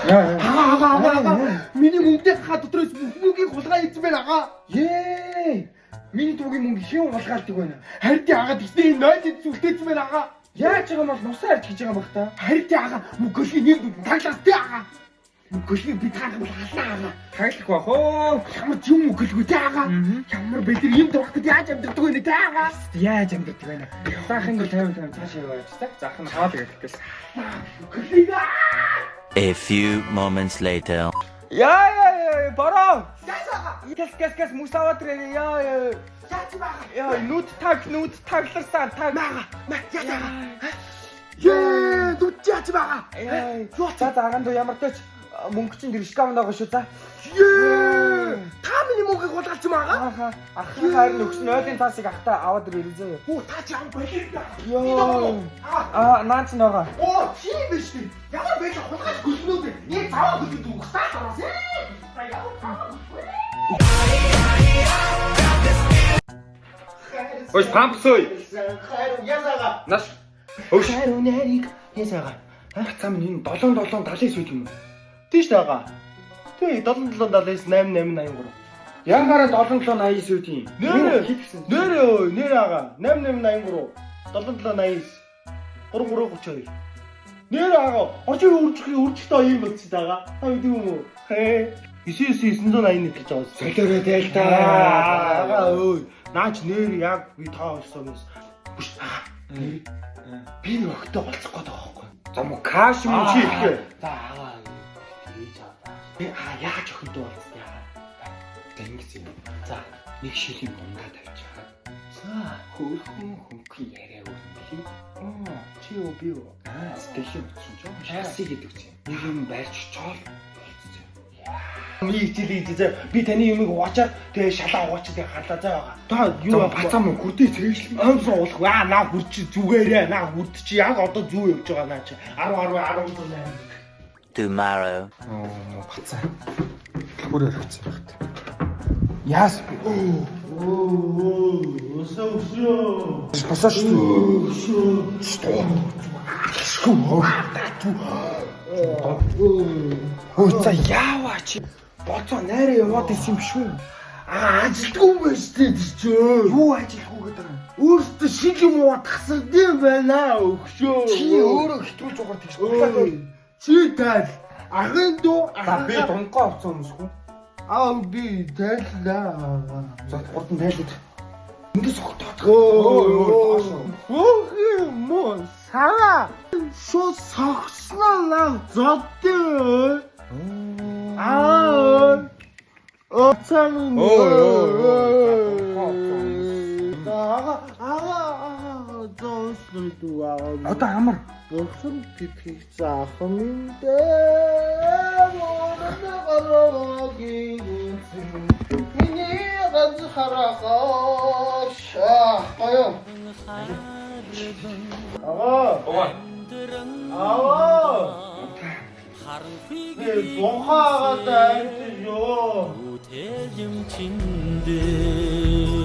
Ага. Миний мөнгөтэй ха дотроос мөнгийг хулгай хийсэн байна ага. Ее. Миний дүүгийн мөнгө хэн хулгайлдаг байна? Харин тий ага тэгснэ энэ нойлд зүгтээсэн байна ага. Яаж байгаа юм бол нусаар хийж байгаа байх та. Харин тий ага мөнгөхийн нэг таглаас тий ага. Мөнгөхийн бид хаах бол халаа ага. Хаглах бах оо. Ямар ч юм мөнгөлгүй тий ага. Ямар бид нар юм тавхад яаж амддаг вэ тий ага. Яаж амддаг байна? Заах ингэ 50 цааш яваач та. Заах нь хаалга гэх гэлс. A few moments later. Яа бороо. Ясаа. Кэс мус аваад ирээ. Яа. Яаж бага. Яа нүд тагларсан таг. Ясаа. Яа дүт яаж бага. Яа. За аганд ямар ч мөнгө чинь тэр шкафнд байгаа шүү за. Яа. Та миний мөнгийг хулгайлж байгаа. Ахын хайр нөхсөн ойлын цаасыг ахтаа аваад ирээ. Оо та ч ам болио. Йоо. Наач ногоо. Оо тийм биш үү? Ямар байж хулгайлж гөлнөө бэ? Яг цааваа гөлөд үгсаа тараас. Ой пампсой. Хайр ясаага. Наш. Өш. Хайр үнэрийг ясаага. Цам энэ 77 сүйд юм уу? Тийш таага. Тий 77798883. Янгараа 7780 сүйд юм. Нэр ага 8883 7789 3332. Нэр ага очиг үржихтэй юм болчих таага. Та үгүй юм уу? 99981 гэж байгаа. Солиороо дээл та. Ага өө. Наач нэр яг би таа олсон юм. Бүш. Би нэг өгтөө болцох гээд байгаа байхгүй. За мо каш юм чи ихлээ. За ага. Хийж аваа. Би яаж өгтөө болцсон яа. Тэнгис юм. За Нэг шилийн дундаа тавьчихаа. за Хөнгөн яриа өгнө. чи юу би юу? Стэйшн утсан ч шасси гэдэг чинь. Нэг юм байрч чоол. Ми хичээлээ би таны юмыг угаачаад тэгээ шалаа угаачаад харлаа заа байгаа. Та юу бацаа мөн хүрдээ цэглэн. амсаа уулах. Наа хүрч зүгээрээ. Наа хүрд чи яг одоо зүү явж байгаа наа чи. 10 Tomorrow. Бацаа. Бүр өрөвцсөн багт. Яас би. Өсөө. Босооч. Хөөе за яаваа чи. Боцоо найраа яваад исэн юм шүү. Ажилтгүй байж тээ чи. Юу ажилгүй гэдэг юм. Өөртөө шиг юм уу тасардсан байна өгшөө. Чи өөрөө хэтрүүлж байгаа тийш. Чи тал ахын дуу За би дунгаа авсан юмсгүй. би тайлаа. За гурдан тайлаад. Ингээс огтоод. Мөн сара шо согсноо лав зодтой. Оцан. Одоо амар. Өгсөн тэтгэх заахын дээр мононогийн миний ганц харахаа гоё. Бохаагаад айж ёо. Тэжим чиндээ